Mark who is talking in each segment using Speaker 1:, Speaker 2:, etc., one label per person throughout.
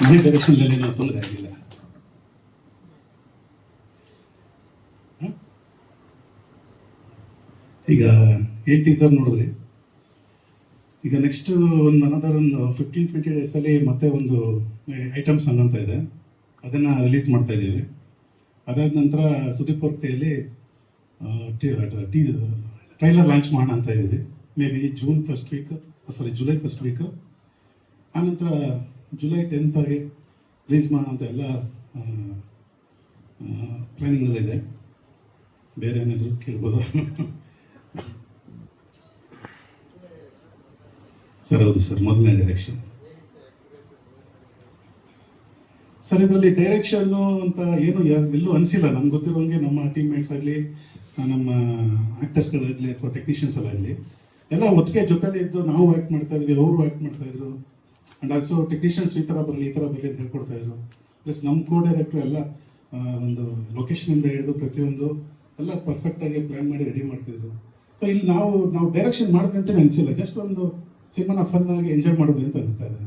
Speaker 1: ಇದೇ ಡೈರೆಕ್ಷನ್ನಲ್ಲಿ ಏನೋ ತೊಂದರೆ ಆಗಿಲ್ಲ. ಈಗ 8 ಟೀಸರ್ ನೋಡಿದ್ರಿ. ಈಗ ನೆಕ್ಸ್ಟ್ ಒಂದು ಅನದರ್ ಒಂದು 15-20 ಡೇಸಲ್ಲಿ ಮತ್ತೆ ಒಂದು ಐಟಮ್ ಸಾಂಗ್ ಅಂತ ಇದೆ, ಅದನ್ನು ರಿಲೀಸ್ ಮಾಡ್ತಾ ಇದ್ದೀವಿ. ಅದಾದ ನಂತರ ಸುದೀಪ್ ಅವ್ರ ಕೈಯಲ್ಲಿ ಟ್ರೈಲರ್ ಲಾಂಚ್ ಮಾಡೋಣ ಅಂತ ಇದ್ದೀವಿ. May be July first week. ಆನಂತರ ಜುಲೈ 10th ರಿಲೀಸ್ ಮಾಡೋಣ ಅಂತ ಎಲ್ಲ ಪ್ಲ್ಯಾನಿಂಗಲ್ಲಿದೆ. ಬೇರೆ ಏನಾದರೂ ಕೇಳ್ಬೋದು ಸರ್? ಹೌದು ಸರ್, ಮೊದಲನೇ ಡೈರೆಕ್ಷನ್ ಸರ್. ಇದರಲ್ಲಿ ಡೈರೆಕ್ಷನ್ನು ಅಂತ ಏನು ಎಲ್ಲೂ ಅನಿಸಿಲ್ಲ ನಮ್ಗೆ ಗೊತ್ತಿರೋಂಗೆ. ನಮ್ಮ ಟೀಮ್ಮೇಟ್ಸ್ ಆಗಲಿ, ನಮ್ಮ ಆ್ಯಕ್ಟರ್ಸ್ಗಳಾಗಲಿ ಅಥವಾ ಟೆಕ್ನಿಷಿಯನ್ಸ್ ಆಗಲಿ ಎಲ್ಲ ಒಟ್ಟಿಗೆ ಜೊತೆಲಿ ಇದ್ದು ನಾವು ಆ್ಯಕ್ಟ್ ಮಾಡ್ತಾ ಇದ್ವಿ, ಅವರು ಆ್ಯಕ್ಟ್ ಮಾಡ್ತಾಯಿದ್ರು. ಆ್ಯಂಡ್ ಆಲ್ಸೋ ಟೆಕ್ನಿಷಿಯನ್ಸ್ ಈ ಥರ ಬರಲಿ ಅಂತ ಹೇಳ್ಕೊಡ್ತಾಯಿದ್ರು. ಪ್ಲಸ್ ನಮ್ಮ ಕೋ ಡೈರೆಕ್ಟ್ರು ಎಲ್ಲ ಒಂದು ಲೊಕೇಶನಿಂದ ಹಿಡಿದು ಪ್ರತಿಯೊಂದು ಎಲ್ಲ ಪರ್ಫೆಕ್ಟಾಗಿ ಪ್ಲ್ಯಾನ್ ಮಾಡಿ ರೆಡಿ ಮಾಡ್ತಿದ್ರು. ಸೊ ಇಲ್ಲಿ ನಾವು ಡೈರೆಕ್ಷನ್ ಮಾಡಿದ್ವಿ ಅಂತ ಅನಿಸಿಲ್ಲ, ಜಸ್ಟ್ ಒಂದು ಸಿನಿಮಾನ ಫನ್ ಆಗಿ ಎಂಜಾಯ್ ಮಾಡೋದು ಅಂತ ಅನಿಸ್ತಾ ಇದೆ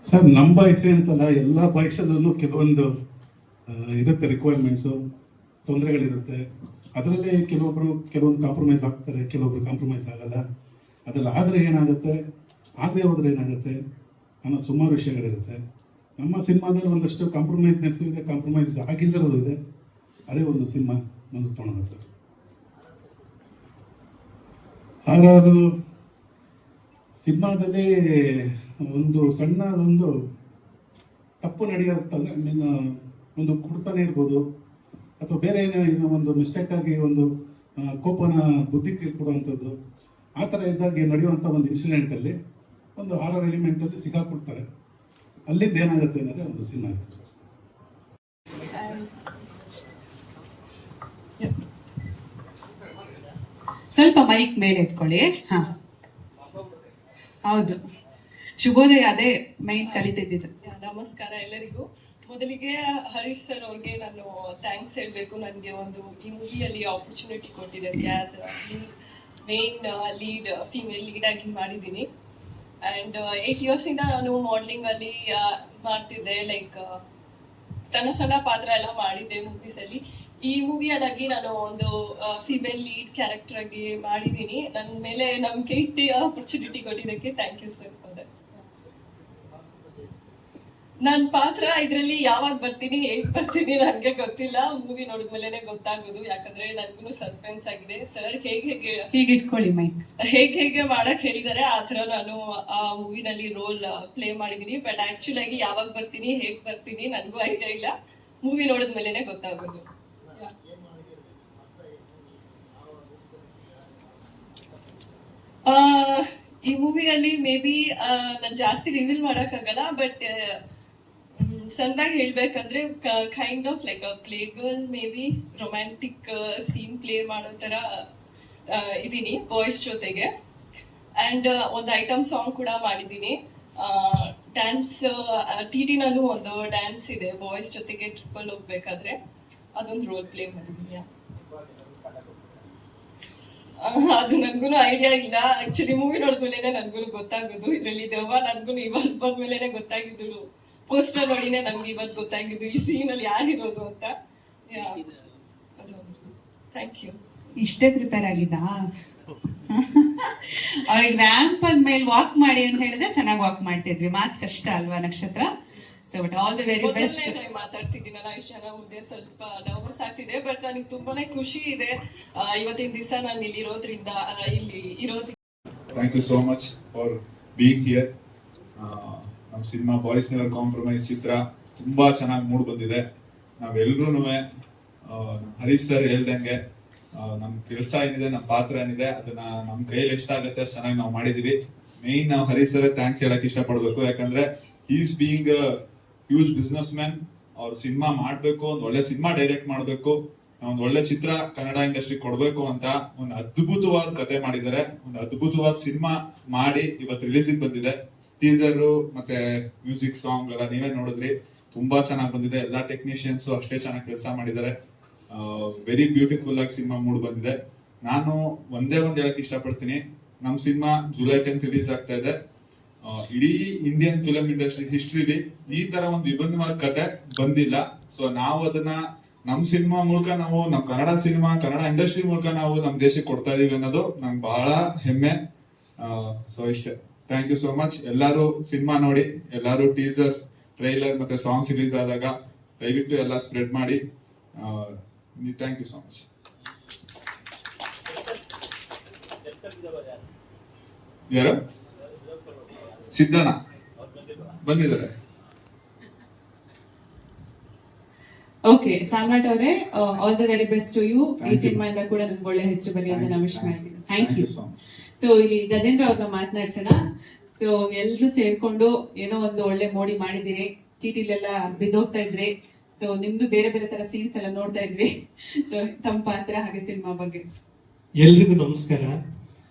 Speaker 1: ಸರ್. ನಮ್ಮ ಬಾಯ್ಸೆ ಅಂತಲ್ಲ, ಎಲ್ಲ ಬಾಯ್ಸಲ್ಲೂ ಕೆಲವೊಂದು ಇರುತ್ತೆ, ರಿಕ್ವೈರ್ಮೆಂಟ್ಸು, ತೊಂದರೆಗಳಿರುತ್ತೆ. ಅದರಲ್ಲೇ ಕೆಲವೊಂದು ಕಾಂಪ್ರಮೈಸ್ ಆಗ್ತಾರೆ, ಕೆಲವೊಬ್ರು ಕಾಂಪ್ರಮೈಸ್ ಆಗಲ್ಲ. ಅದರಲ್ಲಿ ಆದರೆ ಏನಾಗುತ್ತೆ, ಆಗದೆ ಹೋದ್ರೆ ಏನಾಗುತ್ತೆ ಅನ್ನೋದು ಸುಮಾರು ವಿಷಯಗಳಿರುತ್ತೆ. ನಮ್ಮ ಸಿನಿಮಾದಲ್ಲಿ ಒಂದಷ್ಟು ಕಾಂಪ್ರಮೈಸ್ನೆಸ್ ಇದೆ, ಕಾಂಪ್ರಮೈಸ್ ಆಗಿಲ್ಲದಿರೋದು ಇದೆ. ಅದೇ ಒಂದು ಸಿನಿಮಾ ಮುಂದೆ ತೊಗೊಳೋಣ ಸರ್. ಹಾಗಾದರೂ ಸಿನಿಮಾದಲ್ಲಿ ಒಂದು ಸಣ್ಣದೊಂದು ತಪ್ಪು ನಡೆಯುತ್ತಂದ್ರೆ ಒಂದು ಕುಡ್ತಾನೆ ಇರ್ಬೋದು, ಅಥವಾ ಬೇರೆ ಏನೋ ಒಂದು ಮಿಸ್ಟೇಕ್ ಆಗಿ ಒಂದು ಕೋಪನ ಬುದ್ಧಿಗೆ ಕೊಡುವಂಥದ್ದು, ಆ ಥರ ಇದ್ದಾಗ ನಡೆಯುವಂಥ ಒಂದು ಇನ್ಸಿಡೆಂಟಲ್ಲಿ ಒಂದು ಹಾರರ್ ಎಲಿಮೆಂಟಲ್ಲಿ ಸಿಕ್ಕಾಕೊಡ್ತಾರೆ. ಅಲ್ಲಿದ್ದು ಏನಾಗುತ್ತೆ ಅನ್ನೋದೇ ಒಂದು ಸಿನಿಮಾ ಇತ್ತು ಸರ್.
Speaker 2: ಸ್ವಲ್ಪ ಮೈಕ್ ಮೇಲೆ ಇಟ್ಕೊಳ್ಳಿ. ಹಾ, ಹೌದು. ಶುಭೋದಯ, ಅದೇ ಮೈನ್ ಕಲಿತಿದ್ದಿದ್ದು.
Speaker 3: ನಮಸ್ಕಾರ ಎಲ್ಲರಿಗೂ. ಮೊದಲಿಗೆ ಹರೀಶ್ ಸರ್ ಅವ್ರಿಗೆ ನಾನು ಥ್ಯಾಂಕ್ಸ್ ಹೇಳಬೇಕು. ನನಗೆ ಒಂದು ಈ ಮೂವಿಯಲ್ಲಿ ಆಪರ್ಚುನಿಟಿ ಕೊಟ್ಟಿದ್ದಕ್ಕೆ. As main lead, female lead ಆಗಿ ಮಾಡಿದ್ದೀನಿ. ಆ್ಯಂಡ್ 8 ಇಯರ್ಸಿಂದ ನಾನು ಮಾಡಲಿಂಗಲ್ಲಿ ಮಾಡ್ತಿದ್ದೆ. ಲೈಕ್ ಸಣ್ಣ ಸಣ್ಣ ಪಾತ್ರ ಎಲ್ಲ ಮಾಡಿದ್ದೆ ಮೂವೀಸಲ್ಲಿ. ಈ ಮೂವಿಯಲ್ಲಾಗಿ ನಾನು ಒಂದು ಫಿಮೇಲ್ ಲೀಡ್ ಕ್ಯಾರೆಕ್ಟರ್ ಆಗಿ ಮಾಡಿದ್ದೀನಿ. ನನ್ನ ಮೇಲೆ ನಂಬಿಕೆ ಇಟ್ಟು ಆಪರ್ಚುನಿಟಿ ಕೊಟ್ಟಿದ್ದಕ್ಕೆ thank you sir for that. ನನ್ನ ಪಾತ್ರ ಇದರಲ್ಲಿ ಯಾವಾಗ ಬರ್ತೀನಿ, ಹೇಗೆ ಬರ್ತೀನಿ ನನಗೆ ಗೊತ್ತಿಲ್ಲ. ಮೂವಿ ನೋಡಿದ್ಮೇಲೆ ಗೊತ್ತಾಗೋದು, ಯಾಕಂದ್ರೆ ನನಗೂ ಸಸ್ಪೆನ್ಸ್ ಆಗಿದೆ. ಸರ್
Speaker 2: ಹೀಗೆ ಇಟ್ಕೊಳ್ಳಿ ಮೈಕ್,
Speaker 3: ಹೇಗೆ ಮಾಡಕ್ ಹೇಳಿದ್ದಾರೆ ಆ ಥರ ನಾನು ಆ ಮೂವಿನಲ್ಲಿ ರೋಲ್ ಪ್ಲೇ ಮಾಡಿದ್ದೀನಿ. ಬಟ್ ಆಕ್ಚುಲ್ ಆಗಿ ಯಾವಾಗ ಬರ್ತೀನಿ, ಹೇಗೆ ಬರ್ತೀನಿ ನನಗೂ ಐಡಿಯಾ ಇಲ್ಲ. ಮೂವಿ ನೋಡಿದ್ಮೇಲೆ ಗೊತ್ತಾಗೋದು. ಈ ಮೂವಿಯಲ್ಲಿ ಮೇ ಬಿ ನಾನು ಜಾಸ್ತಿ ರಿವೀಲ್ ಮಾಡೋಕ್ಕಾಗಲ್ಲ. ಬಟ್ ಸಣ್ಣದಾಗಿ ಹೇಳ್ಬೇಕಂದ್ರೆ kind of like play girl, maybe romantic scene play ಮಾಡೋ ಥರ ಇದ್ದೀನಿ ಬಾಯ್ಸ್ ಜೊತೆಗೆ. ಆ್ಯಂಡ್ ಒಂದು ಐಟಮ್ ಸಾಂಗ್ ಕೂಡ ಮಾಡಿದ್ದೀನಿ. ಡ್ಯಾನ್ಸ್ ಟಿಟಿನಲ್ಲೂ ಒಂದು ಡ್ಯಾನ್ಸ್ ಇದೆ ಬಾಯ್ಸ್ ಜೊತೆಗೆ ಟ್ರಿಪ್ಪಲ್ಲಿ ಹೋಗ್ಬೇಕಾದ್ರೆ, ಅದೊಂದು ರೋಲ್ ಪ್ಲೇ ಮಾಡಿದ್ದೀನಿ. ಅದು ನನಗೂ ಐಡಿಯಾ ಇಲ್ಲ. ಆಕ್ಚುಲಿ ಮೂವಿ ನೋಡಿದ್ಮೇಲೆ ನನಗೂ ಗೊತ್ತಾಗೋದು ಇದರಲ್ಲಿ ದೆವ್ವ. ನನಗೂ ಇವತ್ತು ಬಂದ್ಮೇಲೆ ಗೊತ್ತಾಗಿದ್ದು, ಪೋಸ್ಟರ್ ನೋಡಿನೇ ನನ್ಗೆ ಇವತ್ತು ಗೊತ್ತಾಗಿದ್ದು ಈ ಸೀನಲ್ಲಿ ಯಾರಿರೋದು ಅಂತ. Thank you.
Speaker 2: ಇಷ್ಟೇ ಪ್ರಿಪೇರ್ ಆಗಿದ್ದಾ? ಅವ್ರಿಗೆ ರ್ಯಾಂಪ್ ಮೇಲೆ ವಾಕ್ ಮಾಡಿ ಅಂತ ಹೇಳಿದ್ರೆ ಚೆನ್ನಾಗಿ ವಾಕ್ ಮಾಡ್ತಿದ್ವಿ. ಮಾತು ಕಷ್ಟ ಅಲ್ವಾ Nakshatra? So but all the very best.
Speaker 3: ಮಾತಾಡ್ತಿದ್ದೀನಲ್ಲ ಇಷ್ಟು ಜನ ಮುಂದೆ ಸ್ವಲ್ಪ ನರ್ವಸ್ ಆಗ್ತಿದೆ. ಬಟ್ ನನಗೆ ತುಂಬಾನೇ ಖುಷಿ ಇದೆ ಇವತ್ತಿನ ದಿವಸ ನಾನು ಇಲ್ಲಿ ಇರೋದ್ರಿಂದ.
Speaker 4: Thank you so much for being here. ನಮ್ಮ ಸಿನಿಮಾ ಬಾಯ್ಸ್ ನೆವರ್ ಕಾಂಪ್ರಮೈಸ್ ಚಿತ್ರ ತುಂಬಾ ಚೆನ್ನಾಗಿ ಮೂಡ್ ಬಂದಿದೆ. ನಾವೆಲ್ಲರೂ ಹರೀಶ್ ಸರ್ ಹೇಳ್ದಂಗೆ ನಮ್ಮ ಕೆಲಸ ಏನಿದೆ, ನಮ್ಮ ಪಾತ್ರ ಏನಿದೆ, ಅದನ್ನ ನಮ್ಮ ಕೈಯಲ್ಲಿ ಎಷ್ಟಾಗುತ್ತೆ ಅಷ್ಟು ಚೆನ್ನಾಗಿ ನಾವು ಮಾಡಿದೀವಿ. ಮೇನ್ ನಾವು ಹರೀಶ್ ಸರ್ ಥ್ಯಾಂಕ್ಸ್ ಹೇಳಕ್ ಇಷ್ಟಪಡ್ಬೇಕು. ಯಾಕಂದ್ರೆ is being huge business man. ಅವ್ರು ಸಿನಿಮಾ ಮಾಡ್ಬೇಕು, ಒಂದು ಒಳ್ಳೆ ಸಿನಿಮಾ ಡೈರೆಕ್ಟ್ ಮಾಡ್ಬೇಕು, ಒಂದು ಒಳ್ಳೆ ಚಿತ್ರ ಕನ್ನಡ ಇಂಡಸ್ಟ್ರಿ ಕೊಡ್ಬೇಕು ಅಂತ ಒಂದು ಅದ್ಭುತವಾದ ಕತೆ ಮಾಡಿದ್ದಾರೆ. ಒಂದು ಅದ್ಭುತವಾದ ಸಿನಿಮಾ ಮಾಡಿ ಇವತ್ತು ರಿಲೀಸಿಗೆ ಬಂದಿದೆ. ಟೀಸರ್ ಮತ್ತೆ ಮ್ಯೂಸಿಕ್ ಸಾಂಗ್ ಎಲ್ಲ ನೀವೇ ನೋಡಿದ್ರಿ, ತುಂಬಾ ಚೆನ್ನಾಗಿ ಬಂದಿದೆ. ಎಲ್ಲಾ ಟೆಕ್ನಿಷಿಯನ್ಸ್ ಅಷ್ಟೇ ಚೆನ್ನಾಗಿ ಕೆಲಸ ಮಾಡಿದ್ದಾರೆ. ವೆರಿ ಬ್ಯೂಟಿಫುಲ್ ಆಗಿ ಸಿನಿಮಾ ಮೂಡ್ ಬಂದಿದೆ. ನಾನು ಒಂದೇ ಹೇಳಕ್ ಇಷ್ಟಪಡ್ತೀನಿ, ನಮ್ಮ ಸಿನಿಮಾ ಜುಲೈ 10th ರಿಲೀಸ್ ಆಗ್ತಾ ಇದೆ. ಇಡೀ ಇಂಡಿಯನ್ ಫಿಲಂ ಇಂಡಸ್ಟ್ರಿ ಹಿಸ್ಟ್ರಿಲಿ ಈ ತರ ಒಂದು ವಿಭಿನ್ನವಾದ ಕತೆ ಬಂದಿಲ್ಲ. ಸೊ ನಾವು ಅದನ್ನ ನಮ್ಮ ಸಿನಿಮಾ ಮೂಲಕ ನಾವು ನಮ್ಮ ಕನ್ನಡ ಇಂಡಸ್ಟ್ರಿ ಮೂಲಕ ನಾವು ನಮ್ಮ ದೇಶಕ್ಕೆ ಕೊಡ್ತಾ ಇದೀವಿ ಅನ್ನೋದು ನಂಗೆ ಬಹಳ ಹೆಮ್ಮೆ. ಸೊ ಇಷ್ಟೇ. Thank you so much. ಎಲ್ಲರೂ ಸಿನಿಮಾ ನೋಡಿ, ಎಲ್ಲರೂ ಟೀಸರ್ಸ್, ಟ್ರೈಲರ್ ಮತ್ತೆ ಸಾಂಗ್ಸ್ ರಿಲೀಸ್ ಆದಾಗ ದಯವಿಟ್ಟು ಎಲ್ಲ ಸ್ಪ್ರೆಡ್ ಮಾಡಿ. Thank you so much. ಯಾರು? ಸಿದ್ದಣ್ಣ ಬಂದಿದ್ದಾರೆ.
Speaker 2: ಓಕೆ, ಸಾಮ್ರಾಟ್ ಅವರೇ, all the very best to you. ಈ ಸಿನಿಮಾಯಿಂದ ಕೂಡ ನಮ್ಗೆ ಒಳ್ಳೆ ಹೆಸರು ಬರಲಿ ಅಂತ ನಾವು ವಿಶ್ ಮಾಡ್ತೀವಿ. Thank you. ಸೊ ಇಲ್ಲಿ ಗಜೇಂದ್ರ ಅವ್ರನ್ನ ಮಾತನಾಡ್ಸೋಣ. ಸೊ ಎಲ್ರು ಸೇರ್ಕೊಂಡು ಏನೋ ಒಂದು ಒಳ್ಳೆ ಮೋಡಿ ಮಾಡಿದಿರಿ. ಚೀಟಿಲೆಲ್ಲ ಬಿದ್ದೋಗ್ತಾ ಇದ್ರಿ. ಸೊ ನಿಮ್ದು ಬೇರೆ ಬೇರೆ ತರ ಸೀನ್ಸ್ ಎಲ್ಲ ನೋಡ್ತಾ ಇದ್ವಿ. ಸೊ ತಮ್ಮ ಪಾತ್ರ ಹಾಗೆ ಸಿನಿಮಾ ಬಗ್ಗೆ.
Speaker 5: ಎಲ್ರಿಗೂ ನಮಸ್ಕಾರ.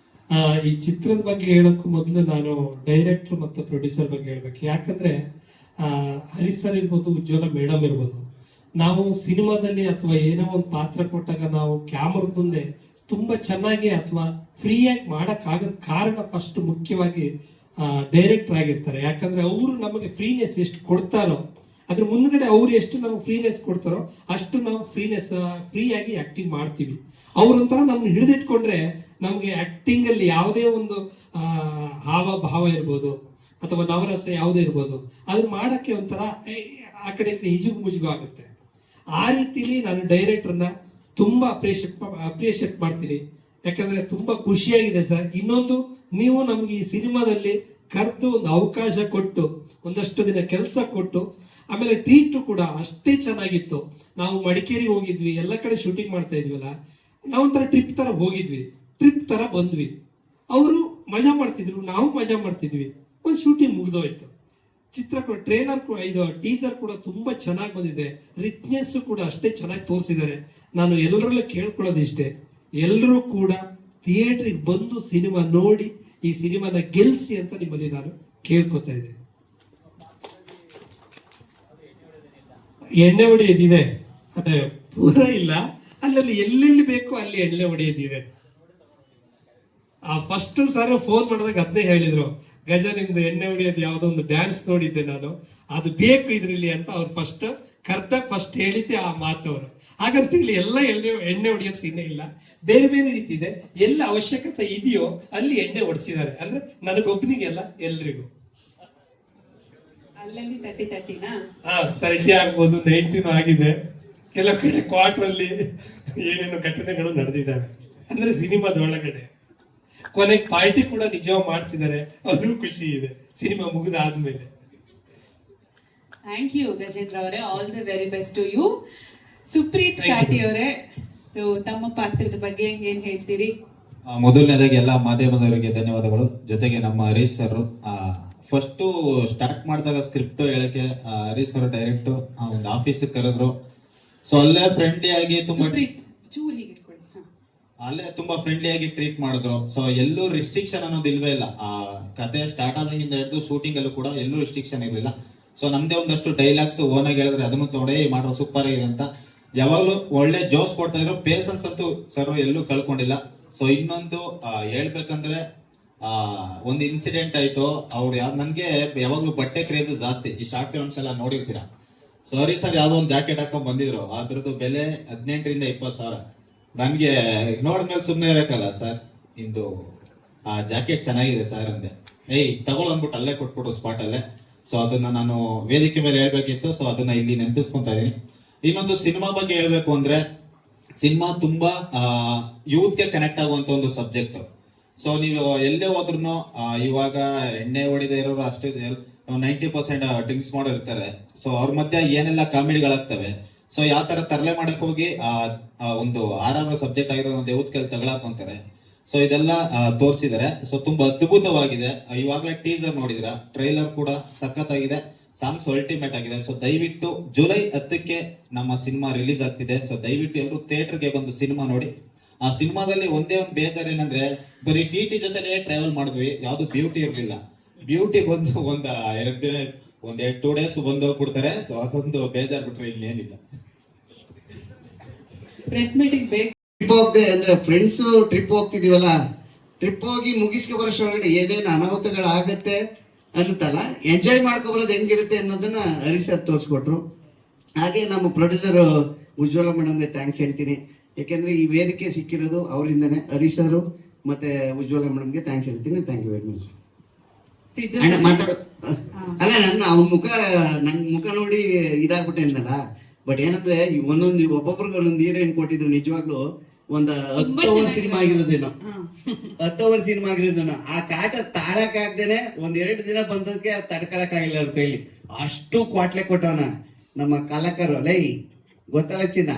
Speaker 5: ಈ ಚಿತ್ರದ ಬಗ್ಗೆ ಹೇಳೋಕ್ಕೂ ಮೊದಲು ನಾನು ಡೈರೆಕ್ಟರ್ ಮತ್ತು ಪ್ರೊಡ್ಯೂಸರ್ ಬಗ್ಗೆ ಹೇಳ್ಬೇಕು. ಯಾಕಂದ್ರೆ ಹರೀಶ್ ಸರ್ ಇರ್ಬೋದು, ಉಜ್ವಲ ಮೇಡಮ್ ಇರ್ಬೋದು, ನಾವು ಸಿನಿಮಾದಲ್ಲಿ ಅಥವಾ ಏನೋ ಒಂದು ಪಾತ್ರ ಕೊಟ್ಟಾಗ ನಾವು ಕ್ಯಾಮರದ ಮುಂದೆ ತುಂಬಾ ಚೆನ್ನಾಗಿ ಅಥವಾ ಫ್ರೀಯಾಗಿ ಮಾಡೋಕ್ಕಾಗದ ಕಾರಣ ಫಸ್ಟ್ ಮುಖ್ಯವಾಗಿ ಡೈರೆಕ್ಟರ್ ಆಗಿರ್ತಾರೆ. ಯಾಕಂದ್ರೆ ಅವರು ನಮಗೆ ಫ್ರೀನೆಸ್ ಎಷ್ಟು ಕೊಡ್ತಾರೋ ಅದ್ರ ಮುಂದ್ಗಡೆ ಅವ್ರು ಎಷ್ಟು ನಾವು ಫ್ರೀನೆಸ್ ಕೊಡ್ತಾರೋ ಅಷ್ಟು ನಾವು ಫ್ರೀಯಾಗಿ ಆಕ್ಟಿಂಗ್ ಮಾಡ್ತೀವಿ. ಅವ್ರೊಂಥರ ನಮ್ಗೆ ಹಿಡಿದಿಟ್ಕೊಂಡ್ರೆ ನಮಗೆ ಆಕ್ಟಿಂಗ್ ಅಲ್ಲಿ ಯಾವುದೇ ಒಂದು ಹಾವ ಭಾವ ಇರ್ಬೋದು ಅಥವಾ ನವರಸ ಯಾವುದೇ ಇರ್ಬೋದು, ಅದನ್ನ ಮಾಡಕ್ಕೆ ಒಂಥರ ಆ ಕಡೆ ಹಿಜುಗು ಮುಜುಗು ಆಗುತ್ತೆ. ಆ ರೀತಿಲಿ ನಾನು ಡೈರೆಕ್ಟರ್ನ ತುಂಬಾ ಅಪ್ರಿಷಿಯೇಟ್ ಮಾಡ್ತೀನಿ. ಯಾಕಂದ್ರೆ ತುಂಬಾ ಖುಷಿಯಾಗಿದೆ ಸರ್. ಇನ್ನೊಂದು, ನೀವು ನಮ್ಗೆ ಈ ಸಿನಿಮಾದಲ್ಲಿ ಕರೆದು ಒಂದು ಅವಕಾಶ ಕೊಟ್ಟು ಒಂದಷ್ಟು ದಿನ ಕೆಲಸ ಕೊಟ್ಟು ಆಮೇಲೆ ಟ್ರೀಟ್ ಕೂಡ ಅಷ್ಟೇ ಚೆನ್ನಾಗಿತ್ತು. ನಾವು ಮಡಿಕೇರಿ ಹೋಗಿದ್ವಿ, ಎಲ್ಲ ಕಡೆ ಶೂಟಿಂಗ್ ಮಾಡ್ತಾ ಇದ್ವಲ್ಲ, ನಾವೊಂಥರ ಟ್ರಿಪ್ ತರ ಹೋಗಿದ್ವಿ, ಟ್ರಿಪ್ ತರ ಬಂದ್ವಿ. ಅವರು ಮಜಾ ಮಾಡ್ತಿದ್ರು, ನಾವು ಮಜಾ ಮಾಡ್ತಿದ್ವಿ. ಒಂದು ಶೂಟಿಂಗ್ ಮುಗಿದೋಯ್ತು. ಚಿತ್ರ ಕೂಡ ಟ್ರೇಲರ್ ಕೂಡ ಇದು ಟೀಸರ್ ಕೂಡ ತುಂಬಾ ಚೆನ್ನಾಗಿ ಬಂದಿದೆ. ರಿಚ್ನೆಸ್ ಕೂಡ ಅಷ್ಟೇ ಚೆನ್ನಾಗಿ ತೋರಿಸಿದ್ದಾರೆ. ನಾನು ಎಲ್ಲರಲ್ಲೂ ಕೇಳ್ಕೊಳ್ಳೋದಿಷ್ಟೇ, ಎಲ್ಲರೂ ಕೂಡ ಥಿಯೇಟ್ರಿಗೆ ಬಂದು ಸಿನಿಮಾ ನೋಡಿ ಈ ಸಿನಿಮಾನ ಗೆಲ್ಸಿ ಅಂತ ನಿಮ್ಮಲ್ಲಿ ನಾನು ಕೇಳ್ಕೊತಾ ಇದ್ದೇನೆ. ಎಣ್ಣೆ ಹೊಡೆಯೋದಿದೆ ಅಂದ್ರೆ ಪೂರ ಇಲ್ಲ, ಅಲ್ಲಲ್ಲಿ ಎಲ್ಲೆಲ್ಲಿ ಬೇಕು ಅಲ್ಲಿ ಎಣ್ಣೆ ಹೊಡೆಯೋದಿದೆ. ಫಸ್ಟ್ ಸರ್ ಫೋನ್ ಮಾಡಿದಾಗ ಅದನ್ನೇ ಹೇಳಿದ್ರು, ಗಜ ನಿಮ್ದು ಎಣ್ಣೆ ಹೊಡೆಯೋದು ಯಾವುದೋ ಒಂದು ಡ್ಯಾನ್ಸ್ ನೋಡಿದ್ದೆ ನಾನು, ಅದು ಬೇಕು ಇದ್ರಲ್ಲಿ ಅಂತ ಅವ್ರು ಫಸ್ಟ್ ಹೇಳಿದ್ದೆ ಆ ಮಾತು ಅವರು. ಹಾಗಂತ ಇಲ್ಲಿ ಎಲ್ಲ ಎಣ್ಣೆ ಹೊಡೆಯೋ ಸೀನೆ ಇಲ್ಲ, ಬೇರೆ ಬೇರೆ ರೀತಿ ಇದೆ. ಎಲ್ಲ ಅವಶ್ಯಕತೆ ಇದೆಯೋ ಅಲ್ಲಿ ಎಣ್ಣೆ ಹೊಡಿಸಿದ್ದಾರೆ. ಅಂದ್ರೆ ನನಗೊಬ್ಬನಿಗೆ ಅಲ್ಲ, ಎಲ್ರಿಗೂ.
Speaker 2: ಅಲ್ಲಲ್ಲಿ 30-30ನಾ?
Speaker 5: 30 ಆಗ್ಬೋದು, 19 ಆಗಿದೆ. ಕೆಲವು ಕಡೆ ಕ್ವಾರ್ಟರ್ ಅಲ್ಲಿ ಏನೇನು ಘಟನೆಗಳು ನಡೆದಿದ್ದಾವೆ. ಅಂದ್ರೆ ಸಿನಿಮಾದ ಒಳಗಡೆ ಕೊನೆಗೆ ಪಾರ್ಟಿ ಕೂಡ ನಿಜವಾಗಿ ಮಾಡಿಸಿದ್ದಾರೆ, ಅದು ಖುಷಿ ಇದೆ ಸಿನಿಮಾ ಮುಗಿದಾದ್ಮೇಲೆ.
Speaker 2: ಥ್ಯಾಂಕ್ ಯು ಗಜೇಂದ್ರ ಅವರೇ, all the very best to you. Supreeth Kati ಅವರೇ, ಸೊ ತಮ್ಮ ಪಾತ್ರದ ಬಗ್ಗೆ ಏನ್ ಹೇಳ್ತೀರಿ?
Speaker 6: ಮೊದಲನೇದಾಗಿ ಎಲ್ಲ ಮಾಧ್ಯಮದವರಿಗೆ ಧನ್ಯವಾದಗಳು. ಜೊತೆಗೆ ನಮ್ಮ ಹರೀಶ್ ಸರ್ ಫಸ್ಟ್ ಸ್ಟಾರ್ಟ್ ಮಾಡಿದಾಗ ಸ್ಕ್ರಿಪ್ಟ್ ಹೇಳಕ್ಕೆ ಹರೀಶ್ ಸರ್ ಡೈರೆಕ್ಟ್ ಒಂದು ಆಫೀಸಿಗೆ ಕರೆದ್ರು. ಸೊ ಅಲ್ಲೇ ಫ್ರೆಂಡ್ಲಿಯಾಗಿ ತುಂಬಾ ಫ್ರೆಂಡ್ಲಿಯಾಗಿ ಟ್ರೀಟ್ ಮಾಡಿದ್ರು. ಸೊ ಎಲ್ಲೂ ರಿಸ್ಟ್ರಿಕ್ಷನ್ ಅನ್ನೋದು ಇಲ್ವೇ ಇಲ್ಲ. ಆ ಕತೆ ಸ್ಟಾರ್ಟ್ ಆದಾಗಿಂದ ಹಿಡಿದು ಶೂಟಿಂಗ್ ಅಲ್ಲೂ ಕೂಡ ಎಲ್ಲೂ ರಿಸ್ಟ್ರಿಕ್ಷನ್ ಇರಲಿಲ್ಲ. ಸೊ ನಮ್ದೇ ಒಂದಷ್ಟು ಡೈಲಾಗ್ಸ್ ಓನಾಗಿ ಹೇಳಿದ್ರೆ ಅದನ್ನು ತೊಡೆ ಮಾಡೋ ಸೂಪರ್ ಆಗಿದೆ ಅಂತ ಯಾವಾಗಲೂ ಒಳ್ಳೆ ಜೋಸ್ ಕೊಡ್ತಾ ಇದ್ರು. ಪೇಷನ್ಸ್ ಅಂತೂ ಸರ್ ಎಲ್ಲೂ ಕಳ್ಕೊಂಡಿಲ್ಲ. ಸೊ ಇನ್ನೊಂದು ಹೇಳ್ಬೇಕಂದ್ರೆ ಒಂದು ಇನ್ಸಿಡೆಂಟ್ ಆಯ್ತು. ಅವ್ರು ನನ್ಗೆ ಯಾವಾಗ್ಲೂ ಬಟ್ಟೆ ಕ್ರೇಜ್ ಜಾಸ್ತಿ. ಈ ಶಾರ್ಟ್ ಫಿಲ್ಮ್ಸ್ ಎಲ್ಲ ನೋಡಿರ್ತೀರಾ. ಸೊ ಹರೀಶ್ ಸರ್ ಯಾವ್ದೋ ಒಂದು ಜಾಕೆಟ್ ಹಾಕೊಂಡ್ ಬಂದಿದ್ರು, ಅದ್ರದ್ದು ಬೆಲೆ 18,000-20,000. ನನ್ಗೆ ನೋಡಿದ್ಮೇಲೆ ಸುಮ್ಮನೆ ಇರಕ್ಕಲ್ಲ, ಸರ್ ಇಂದು ಆ ಜಾಕೆಟ್ ಚೆನ್ನಾಗಿದೆ ಸರ್ ಅಂದೆ. ತಗೊಳ್ ಅಂದ್ಬಿಟ್ಟು ಅಲ್ಲೇ ಕೊಟ್ಬಿಟ್ಟು ಸ್ಪಾಟ್ ಅಲ್ಲೇ. ಸೊ ಅದನ್ನ ನಾನು ವೇದಿಕೆ ಮೇಲೆ ಹೇಳ್ಬೇಕಿತ್ತು. ಸೊ ಅದನ್ನ ಇಲ್ಲಿ ನೆನಪಿಸ್ಕೊಂತಾ ಇದೀನಿ. ಇನ್ನೊಂದು ಸಿನಿಮಾ ಬಗ್ಗೆ ಹೇಳ್ಬೇಕು ಅಂದ್ರೆ, ಸಿನಿಮಾ ತುಂಬಾ ಯೂತ್ಗೆ ಕನೆಕ್ಟ್ ಆಗುವಂತ ಒಂದು ಸಬ್ಜೆಕ್ಟ್. ಸೊ ನೀವು ಎಲ್ಲೇ ಹೋದ್ರು ಇವಾಗ ಎಣ್ಣೆ ಹೊಡಿದೇ ಇರೋರು ಅಷ್ಟೇ 90% ಡ್ರಿಂಕ್ಸ್ ಮಾಡಿರ್ತಾರೆ. ಸೊ ಅವ್ರ ಮಧ್ಯೆ ಏನೆಲ್ಲ ಕಾಮಿಡಿಗಳಾಗ್ತವೆ. ಸೊ ಯಾವ ತರ ತರಲೆ ಮಾಡಕ್ ಹೋಗಿ ಒಂದು ಆರಾಮ ಸಬ್ಜೆಕ್ಟ್ ಆಗಿರೋ ಒಂದು ಯೂತ್ ಕೆಲ್ ತಗೊಳಕೊಂತಾರೆ. ಸೊ ಇದೆಲ್ಲ ತೋರಿಸಿದ್ದಾರೆ. ಸೊ ತುಂಬಾ ಅದ್ಭುತವಾಗಿದೆ. ಇವಾಗಲೇ ಟೀಸರ್ ನೋಡಿದ್ರ, ಟ್ರೈಲರ್ ಕೂಡ ಸಖತ್ತಾಗಿದೆ, ಸಾಂಗ್ಸ್ ಅಲ್ಟಿಮೇಟ್ ಆಗಿದೆ. ಸೊ ದಯವಿಟ್ಟು ಜುಲೈ 10ಕ್ಕೆ ನಮ್ಮ ಸಿನಿಮಾ ರಿಲೀಸ್ ಆಗ್ತಿದೆ. ಸೊ ದಯವಿಟ್ಟು ಎಲ್ಲರೂ ಥಿಯೇಟರ್ಗೆ ಬಂದು ಸಿನಿಮಾ ನೋಡಿ. ಆ ಸಿನಿಮಾದಲ್ಲಿ ಒಂದೇ ಒಂದು ಬೇಜಾರು ಏನಂದ್ರೆ, ಬರೀ ಟಿ ಜೊತೆನೆ ಟ್ರಾವೆಲ್ ಮಾಡಿದ್ವಿ, ಯಾವ್ದು ಬ್ಯೂಟಿ ಇರ್ಲಿಲ್ಲ. ಬ್ಯೂಟಿ ಬಂದು ಒಂದ್ 2 ಡೇಸ್ ಬಂದು ಹೋಗ್ಬಿಡ್ತಾರೆ. ಸೊ ಅದೊಂದು ಬೇಜಾರು ಬಿಟ್ರೆ ಇನ್ನೇನಿಲ್ಲ.
Speaker 2: ಪ್ರೆಸ್ ಮೀಟಿಂಗ್ ಬೇಕು.
Speaker 7: ಟ್ರಿಪ್ ಹೋಗ್ದೆ ಅಂದ್ರೆ ಫ್ರೆಂಡ್ಸ್ ಟ್ರಿಪ್ ಹೋಗ್ತಿದೀವಲ್ಲ, ಟ್ರಿಪ್ ಹೋಗಿ ಮುಗಿಸ್ಕೊ ಬರೋಷ್ರೊಳಗಡೆ ಏನೇನು ಅನಾಹುತಗಳಾಗತ್ತೆ ಅನ್ನುತ್ತಲ್ಲ, ಎಂಜಾಯ್ ಮಾಡ್ಕೊಬರೋದು ಹೆಂಗಿರುತ್ತೆ ಅನ್ನೋದನ್ನ ಹರೀಶ್ ಸರ್ ತೋರಿಸ್ಕೊಟ್ರು. ಹಾಗೆ ನಮ್ಮ ಪ್ರೊಡ್ಯೂಸರ್ ಉಜ್ವಲ ಮೇಡಮ್ಗೆ ಥ್ಯಾಂಕ್ಸ್ ಹೇಳ್ತೀನಿ. ಯಾಕೆಂದ್ರೆ ಈ ವೇದಿಕೆ ಸಿಕ್ಕಿರೋದು ಅವರಿಂದನೇ. ಹರೀಶ್ ಸರ್ ಮತ್ತೆ ಉಜ್ವಲ ಮೇಡಮ್ಗೆ ಥ್ಯಾಂಕ್ಸ್ ಹೇಳ್ತೀನಿ. Thank you very much.
Speaker 2: Siddu
Speaker 7: ಅಣ್ಣ ಮಾತಾಡು. ಅಲ್ಲ, ಅವ್ನ ನನ್ ಮುಖ ನೋಡಿ ಇದಾಗ್ಬಿಟ್ಟೆ ಅಂದಲ್ಲ. ಬಟ್ ಏನಂದ್ರೆ ಒಬ್ಬೊಬ್ರಿಗೆ ಒಂದೊಂದು ಹೀರೋಯಿನ್ ಕೊಟ್ಟಿದ್ರು. ನಿಜವಾಗ್ಲೂ ಒಂದು 10 ಓವರ್ ಸಿನಿಮಾ ಆಗಿರೋದೇನೋ, 10 ಓವರ್ ಸಿನಿಮಾ ಆಗಿರೋದೇನೋ. ಆ ಕಾಟ ತಾಳಕ್ಕಾಗ್ದೇನೆ 1-2 ದಿನ ಬಂದಕ್ಕೆ ತಡ್ಕೊಳಕ್ಕಾಗಿಲ್ಲ ಅವ್ರ ಕೈಲಿ. ಅಷ್ಟು ಕ್ವಾಟ್ಲೆ ಕೊಟ್ಟವನ ನಮ್ಮ ಕಲಾಕರು. ಲೈ ಗೊತ್ತಲ್ಲ ಚಿನ್ನ,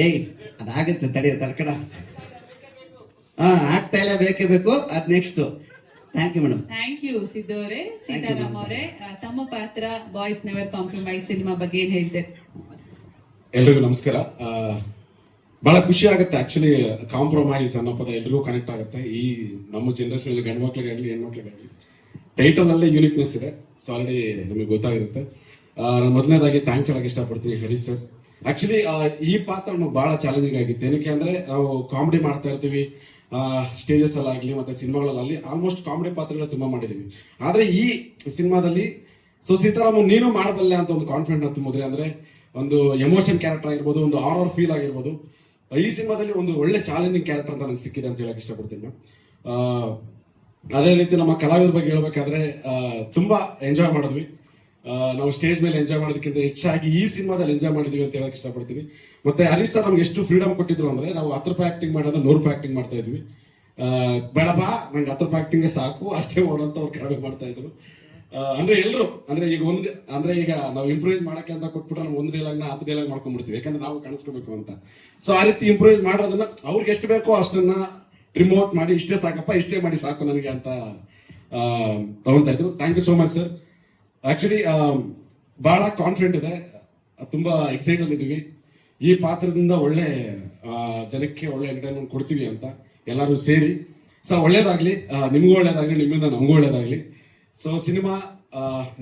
Speaker 7: ಏಯ್ ಅದಾಗತ್ತೆ ತಡೆಯ ತಡ್ಕಡ. ಆಗ್ತಾ ಇಲ್ಲ, ಬೇಕೇ ಬೇಕು. ಅದ್ next. Thank you madam.
Speaker 2: Thank you Siddu ಅವರೇ. ಸೀತಾರಾಮ್ ಅವರೇ, ತಮ್ಮ ಪಾತ್ರ ಬಾಯ್ಸ್ ನೆವರ್ ಕಾಂಪ್ರಮೈಸ್ ಸಿನಿಮಾ ಬಗ್ಗೆ ಏನ್ ಹೇಳ್ತಾರೆ?
Speaker 8: ಎಲ್ರಿಗೂ ನಮಸ್ಕಾರ. ಬಹಳ ಖುಷಿ ಆಗುತ್ತೆ. ಆಕ್ಚುಲಿ ಕಾಂಪ್ರಮೈಸ್ ಅನ್ನೋ ಪದ ಎಲ್ರಿಗೂ ಕನೆಕ್ಟ್ ಆಗುತ್ತೆ. ಈ ನಮ್ಮ ಜನರೇಷನ್ ಗಂಡು ಮಕ್ಳಿಗಾಗ್ಲಿ ಹೆಣ್ಮಕ್ಳಿಗಾಗ್ಲಿ ಟೈಟಲ್ ಅಲ್ಲೇ ಯೂನಿಕ್ನೆಸ್ ಇದೆ. ಸೊ ಆಲ್ರೆಡಿ ನಮಗೆ ಗೊತ್ತಾಗಿರುತ್ತೆ. ನಾನು ಮೊದಲನೇದಾಗಿ ಥ್ಯಾಂಕ್ಸ್ ಹೇಳಕ್ ಇಷ್ಟಪಡ್ತೀನಿ ಹರೀಶ್ ಸರ್. ಆಕ್ಚುಲಿ ಈ ಪಾತ್ರ ಬಹಳ ಚಾಲೆಂಜಿಂಗ್ ಆಗಿತ್ತು. ಏನಕ್ಕೆ ಅಂದ್ರೆ ನಾವು ಕಾಮಿಡಿ ಮಾಡ್ತಾ ಇರ್ತೀವಿ ಸ್ಟೇಜಸ್ ಅಲ್ಲಾಗ್ಲಿ ಮತ್ತೆ ಸಿನಿಮಾಗಳಲ್ಲಾಗಲಿ, ಆಲ್ಮೋಸ್ಟ್ ಕಾಮಿಡಿ ಪಾತ್ರಗಳು ತುಂಬಾ ಮಾಡಿದೀವಿ. ಆದ್ರೆ ಈ ಸಿನಿಮಾದಲ್ಲಿ ಸೀತಾರಾಮ್ ನೀನು ಮಾಡಬಲ್ಲೆ ಅಂತ ಒಂದು ಕಾನ್ಫಿಡೆಂಟ್ ತುಂಬಿದ್ರೆ, ಅಂದ್ರೆ ಒಂದು ಎಮೋಷನ್ ಕ್ಯಾರೆಕ್ಟರ್ ಆಗಿರ್ಬೋದು, ಒಂದು ಹಾರರ್ ಫೀಲ್ ಆಗಿರ್ಬೋದು. ಈ ಸಿನಿಮಾದಲ್ಲಿ ಒಂದು ಒಳ್ಳೆ ಚಾಲೆಂಜಿಂಗ್ ಕ್ಯಾರೆಕ್ಟರ್ ಅಂತ ನನಗೆ ಸಿಕ್ಕಿದೆ ಅಂತ ಹೇಳಕ್ ಇಷ್ಟಪಡ್ತೀನಿ. ಅದೇ ರೀತಿ ನಮ್ಮ ಕಲಾವಿದರ ಬಗ್ಗೆ ಹೇಳ್ಬೇಕಾದ್ರೆ ತುಂಬಾ ಎಂಜಾಯ್ ಮಾಡಿದ್ವಿ. ನಾವು ಸ್ಟೇಜ್ ಮೇಲೆ ಎಂಜಾಯ್ ಮಾಡೋದಕ್ಕಿಂತ ಹೆಚ್ಚಾಗಿ ಈ ಸಿನಿಮಾದಲ್ಲಿ ಎಂಜಾಯ್ ಮಾಡಿದ್ವಿ ಅಂತ ಹೇಳಕ್ ಇಷ್ಟಪಡ್ತೀನಿ. ಮತ್ತೆ ಹರೀಶ್ ಸರ್ ನಮ್ಗೆ ಎಷ್ಟು ಫ್ರೀಡಮ್ ಕೊಟ್ಟಿದ್ರು ಅಂದ್ರೆ, ನಾವು 10 ರೂಪಾಯಿ ಆಕ್ಟಿಂಗ್ ಮಾಡೋದು 100 ರೂಪಾಯಿ ಆಕ್ಟಿಂಗ್ ಮಾಡ್ತಾ ಇದ್ವಿ. ಬೇಡಪ್ಪ ನಂಗೆ 10 ರೂಪಾಯಿ ಆಕ್ಟಿಂಗ್ ಸಾಕು ಅಷ್ಟೇ ಮಾಡೋಂತ ಅವ್ರು ಕಡಿಮೆ ಮಾಡ್ತಾ ಇದ್ರು. ಅಂದ್ರೆ ಎಲ್ರು ಅಂದ್ರೆ ಈಗ ನಾವು ಇಂಪ್ರೂವೈಸ್ ಮಾಡಕ್ಕೆ ಅಂತ ಕೊಟ್ಬಿಟ್ರೆ ನಾವು 1 ಡೈಲಾಗ್ 10 ಡೈಲಾಗ್ ಮಾಡ್ಕೊಂಡ್ಬಿಡ್ತೀವಿ, ಯಾಕಂದ್ರೆ ನಾವು ಕಾಣಿಸ್ಕೋಬೇಕು ಅಂತ. ಸೊ ಆ ರೀತಿ ಇಂಪ್ರೂವೈಸ್ ಮಾಡೋದನ್ನ ಅವ್ರಿಗೆ ಎಷ್ಟು ಬೇಕೋ ಅಷ್ಟನ್ನ ರಿಮೋಟ್ ಮಾಡಿ ಇಷ್ಟೇ ಸಾಕಪ್ಪ, ಇಷ್ಟೇ ಮಾಡಿ ಸಾಕು ನನಗೆ ಅಂತ ತಗೊಂತಾ ಇದ್ರು. Thank you so much sir. Actually ಬಹಳ ಕಾನ್ಫಿಡೆಂಟ್ ಇದೆ, ತುಂಬಾ ಎಕ್ಸೈಟೆಡ್ ಇದ್ದೀವಿ. ಈ ಪಾತ್ರದಿಂದ ಒಳ್ಳೆ ಜನಕ್ಕೆ ಒಳ್ಳೆ ಎಂಟರ್ಟೈನ್ಮೆಂಟ್ ಕೊಡ್ತೀವಿ ಅಂತ ಎಲ್ಲರೂ ಸೇರಿ. ಸೊ ಒಳ್ಳೇದಾಗ್ಲಿ, ನಿಮ್ಗೂ ಒಳ್ಳೇದಾಗ್ಲಿ, ನಿಮ್ಮಿಂದ ನಮಗೂ ಒಳ್ಳೇದಾಗ್ಲಿ. ಸೊ ಸಿನಿಮಾ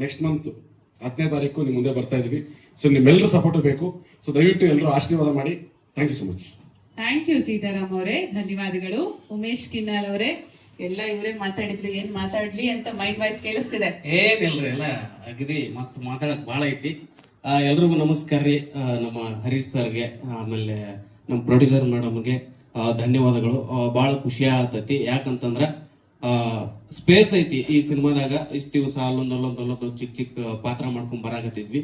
Speaker 8: ನೆಕ್ಸ್ಟ್ ಮಂತ್ 10ನೇ ತಾರೀಕು ನಿಮ್ ಮುಂದೆ ಬರ್ತಾ ಇದೀವಿ. ಸೊ ನಿಮ್ಮೆಲ್ಲರೂ ಸಪೋರ್ಟ್ ಬೇಕು. ಸೊ ದಯವಿಟ್ಟು ಎಲ್ಲರೂ ಆಶೀರ್ವಾದ ಮಾಡಿ. Thank you so much.
Speaker 2: Thank you Sitaram ಅವರೇ, ಧನ್ಯವಾದಗಳು. ಉಮೇಶ್ ಕಿನ್ನಾಳ್ ಅವರೇ, ಎಲ್ಲ ಇವರೇ ಮಾತಾಡಿದ್ರು, ಏನ್ ಮಾತಾಡ್ಲಿ ಅಂತ ಮೈಂಡ್ ವಾಯ್ಸ್ ಕೇಳಿಸ್ತಿದೆ.
Speaker 9: ಏನಿಲ್ರಿ, ಎಲ್ಲ ಅಗದಿ ಮಸ್ತ್ ಮಾತಾಡಕ್ ಬಾಳ ಐತಿ. ಎಲ್ರಿಗೂ ನಮಸ್ಕಾರ ರೀ. ನಮ್ಮ ಹರೀಶ್ ಸರ್ಗೆ, ಆಮೇಲೆ ನಮ್ಮ ಪ್ರೊಡ್ಯೂಸರ್ ಮೇಡಮ್ಗೆ ಧನ್ಯವಾದಗಳು. ಬಹಳ ಖುಷಿ ಆಗತೈತಿ. ಯಾಕಂತಂದ್ರ ಸ್ಪೇಸ್ ಐತಿ ಈ ಸಿನಿಮಾದಾಗ. ಇಷ್ಟ ದಿವಸ ಅಲ್ಲೊಂದು ಚಿಕ್ಕ ಪಾತ್ರ ಮಾಡ್ಕೊಂಡ್ ಬರಾಕತ್ತಿದ್ವಿ.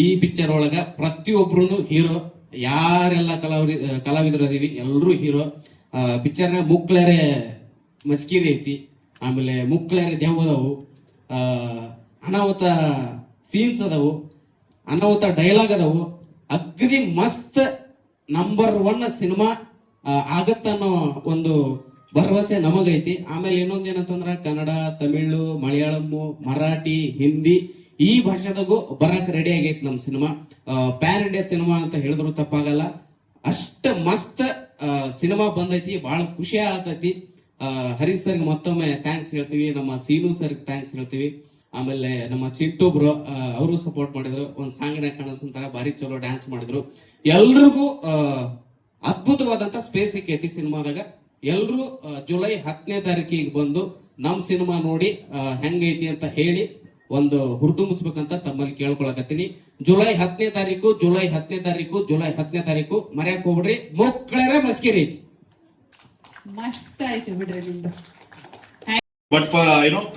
Speaker 9: ಈ ಪಿಕ್ಚರ್ ಒಳಗ ಪ್ರತಿಯೊಬ್ರು ಹೀರೋ. ಯಾರೆಲ್ಲ ಕಲಾವಿದರು ಅದೀವಿ ಎಲ್ಲರೂ ಹೀರೋ. ಪಿಕ್ಚರ್ನಾಗ ಮುಕ್ಳರೆ ಮಸ್ಕಿರಿ ಐತಿ, ಆಮೇಲೆ ಮುಕ್ಳರೆ ದೆವ್ವ ಅದಾವು, ಅನಾಹುತ ಸೀನ್ಸ್ ಅದಾವು, ಅನಾಹುತ ಡೈಲಾಗ್ ಅದಾವು. ಅಗ್ದಿ ಮಸ್ತ್ ನಂಬರ್ 1 ಸಿನಿಮಾ ಆಗತ್ತನ್ನೋ ಒಂದು ಭರವಸೆ ನಮಗೈತಿ. ಆಮೇಲೆ ಇನ್ನೊಂದ್ ಏನಂತಂದ್ರ ಕನ್ನಡ, ತಮಿಳು, ಮಲಯಾಳಂ, ಮರಾಠಿ, ಹಿಂದಿ ಈ ಭಾಷೆದಾಗೂ ಬರಕ್ ರೆಡಿ ಆಗೈತಿ ನಮ್ ಸಿನಿಮಾ. ಪ್ಯಾನ್ ಇಂಡಿಯಾ ಸಿನಿಮಾ ಅಂತ ಹೇಳಿದ್ರು ತಪ್ಪಾಗಲ್ಲ. ಅಷ್ಟ ಮಸ್ತ್ ಸಿನಿಮಾ ಬಂದೈತಿ. ಬಹಳ ಖುಷಿ ಆಗತೈತಿ. ಹರೀಶ್ ಸರ್ಗೆ ಮತ್ತೊಮ್ಮೆ ಥ್ಯಾಂಕ್ಸ್ ಹೇಳ್ತೀವಿ. ನಮ್ಮ ಸೀನು ಸರ್ಗೆ ಥ್ಯಾಂಕ್ಸ್ ಹೇಳ್ತೀವಿ. ಆಮೇಲೆ ನಮ್ಮ ಚಿಂಟು ಬ್ರೋ ಅವರು ಸಪೋರ್ಟ್ ಮಾಡಿದ್ರು. ಒಂದ್ ಸಾಂಗ್ನಾಗ ಕಾಣಿಸ್ಕೊಂತಾರ, ಭಾರಿ ಚಲೋ ಡ್ಯಾನ್ಸ್ ಮಾಡಿದ್ರು. ಎಲ್ರಿಗೂ ಅದ್ಭುತವಾದಂತ ಸ್ಪೇಸ್ ಸಿಕ್ಕೈತಿ ಸಿನಿಮಾದಾಗ. ಎಲ್ರು ಜುಲೈ 10ನೇ ತಾರೀಕಿಗೆ ಬಂದು ನಮ್ ಸಿನಿಮಾ ನೋಡಿ ಹೆಂಗೈತಿ ಅಂತ ಹೇಳಿ ಒಂದು ಹುರಿದುಂಬಿಸ್ಬೇಕಂತ ತಮ್ಮಲ್ಲಿ ಕೇಳ್ಕೊಳಕತ್ತೀನಿ. ಜುಲೈ 10ನೇ ತಾರೀಕು ಮರ್ಯಾಕ್ ಹೋಗ್ಬಿಡ್ರಿ. ಮಕ್ಕಳೇ ಮಸ್ಕಿರಿ ಐತಿ.
Speaker 2: ಮಸ್ತ್ ಆಯ್ತು ಬಿಡ್ರಿ ನಿಮ್ದು.
Speaker 4: ಬಟ್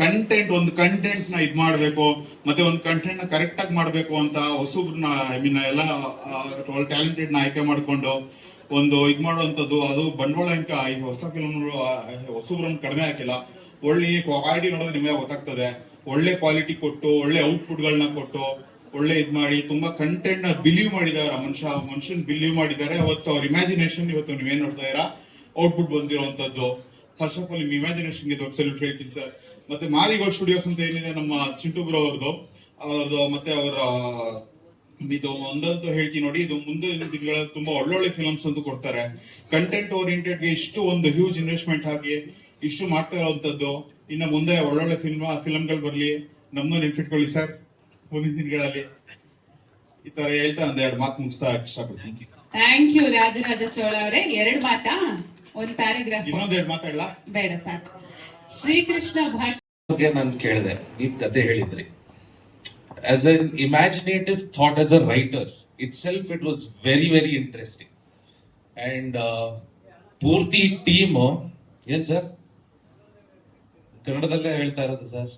Speaker 4: ಕಂಟೆಂಟ್, ಒಂದು ಕಂಟೆಂಟ್ ನ ಇದ್ ಮಾಡ್ಬೇಕು, ಮತ್ತೆ ಒಂದು ಕಂಟೆಂಟ್ ನ ಕರೆಕ್ಟ್ ಆಗಿ ಮಾಡ್ಬೇಕು ಅಂತ ಹೊಸಬ್ರನ್ನ ಎಲ್ಲ ಟ್ಯಾಲೆಂಟೆಡ್ ನ ಆಯ್ಕೆ ಮಾಡ್ಕೊಂಡು ಒಂದು ಇದ್ ಮಾಡುವಂತದ್ದು. ಅದು ಬಂಡವಾಳ ಹೊಸ ಫಿಲ್ಮ್ ಹೊಸಬ್ರನ್ನ ಕಡಿಮೆ ಹಾಕಿಲ್ಲ. ಒಳ್ಳೆ ಕ್ವಾಲಿಟಿ ನೋಡಿದ್ರೆ ನಿಮಗೆ ಗೊತ್ತಾಗ್ತದೆ. ಒಳ್ಳೆ ಕ್ವಾಲಿಟಿ ಕೊಟ್ಟು, ಒಳ್ಳೆ ಔಟ್ಪುಟ್ ಗಳನ್ನ ಕೊಟ್ಟು, ಒಳ್ಳೆ ಇದ್ ಮಾಡಿ ತುಂಬಾ ಕಂಟೆಂಟ್ ನ ಬಿಲೀವ್ ಮಾಡಿದ್ದಾರೆ. ಮನುಷ್ಯನ್ ಬಿಲೀವ್ ಮಾಡಿದ್ದಾರೆ. ಅವತ್ತು ಅವ್ರ ಇಮ್ಯಾಜಿನೇಷನ್ ಇವತ್ತು ನೀವೇನ್ ನೋಡ್ತಾ ಇದ್ದೀರಾ ಔಟ್ಪುಟ್ ಬಂದಿರುವಂತದ್ದು. ಫಸ್ಟ್ ಆಫ್ ಆಲ್ ನಿಮ್ ಇಮ್ಯಾಜಿನೇಷನ್ಗೆ ದೊಡ್ಡ ಸಲ್ಯೂಟ್ ಹೇಳ್ತೀನಿ ಸರ್. ಮತ್ತೆ ಮಾರಿಗೋಲ್ಡ್ ಸ್ಟುಡಿಯೋಸ್ ಅಂತ ಏನಿದೆ ನಮ್ಮ ಚಿಂಟು ಬ್ರೋ ಅವ್ರದ್ದು ಮತ್ತೆ ಅವರ ಇದು ಒಂದಂತೂ ಹೇಳ್ತೀನಿ ನೋಡಿ, ಇದು ಮುಂದಿನ ದಿನಗಳಲ್ಲಿ ತುಂಬಾ ಒಳ್ಳೊಳ್ಳೆ ಫಿಲ್ಮ್ಸ್ ಅಂತೂ ಕೊಡ್ತಾರೆ. ಕಂಟೆಂಟ್ ಓರಿಯೆಂಟೆಡ್ ಗೆ ಇಷ್ಟು ಒಂದು ಹ್ಯೂಜ್ ಇನ್ವೆಸ್ಟ್ಮೆಂಟ್ ಹಾಕಿ ಇಷ್ಟು ಮಾಡ್ತಾ ಇರೋಂಥದ್ದು. ಇನ್ನು ಮುಂದೆ ಒಳ್ಳೊಳ್ಳೆ ಫಿಲ್ಮ್ಗಳು ಬರ್ಲಿ, ನಮ್ಮನ್ನು ನೆನ್ಪಿಟ್ಕೊಳ್ಳಿ ಸರ್ ಮುಂದಿನ ದಿನಗಳಲ್ಲಿ. ಈ ತರ ಹೇಳ್ತಾ ಒಂದೆರಡು ಮಾತು ಮುಗಿಸ್ತಾ ಇಷ್ಟಪಡ್ತೀನಿ.
Speaker 2: ಥ್ಯಾಂಕ್ ಯು ರಾಜರಾಜ ಚೋಳ ಅವರೇ. 2 ಮಾತಾ, ಒಂದು ಪ್ಯಾರಾಗ್ರಾಫ್?
Speaker 6: ಇನ್ನೊಂದೆರಡು ಮಾತಾಡ್ಲಾ?
Speaker 2: ಬೇಡ, ಸಾಕು. ಶ್ರೀಕೃಷ್ಣ ಭಟ್
Speaker 10: ಬಗ್ಗೆ ನಾನು ಕೇಳಿದೆ, ನೀವ್ ಕತೆ ಹೇಳಿದ್ರಿ. As an imaginative thought as a writer it self it was very very interesting. And ಪೂರ್ತಿ ಟೀಮ್ ಏನ್ ಸರ್ ಕನ್ನಡದಲ್ಲೇ ಹೇಳ್ತಾ ಇರೋದು ಸರ್,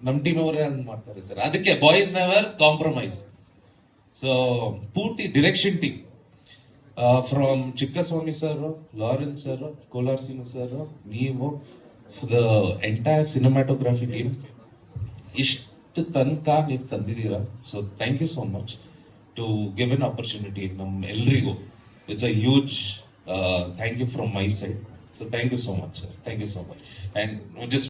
Speaker 10: ನಮ್ ಟೀಮ್ ಅವರೇ ಹಂಗ್ ಮಾಡ್ತಾರೆ ಸರ್. ಅದಕ್ಕೆ ಬಾಯ್ಸ್ ನೆವರ್ ಕಾಂಪ್ರಮೈಸ್. ಸೊ ಪೂರ್ತಿ direction team from Chikkaswamy sir, Lawrence sir, Kolar Seenu sir, ನೀವು ದ ಎಂಟೈರ್ ಸಿನಿಮಾಟೋಗ್ರಫಿ ಟೀಮ್ ಇಷ್ಟು ತನಕ ನೀವು ತಂದಿದ್ದೀರಾ. So thank you so much to give an opportunity ನಮ್ ಎಲ್ರಿಗೂ. It's a huge thank you from my side. So thank you so much, sir. Thank you so much. And just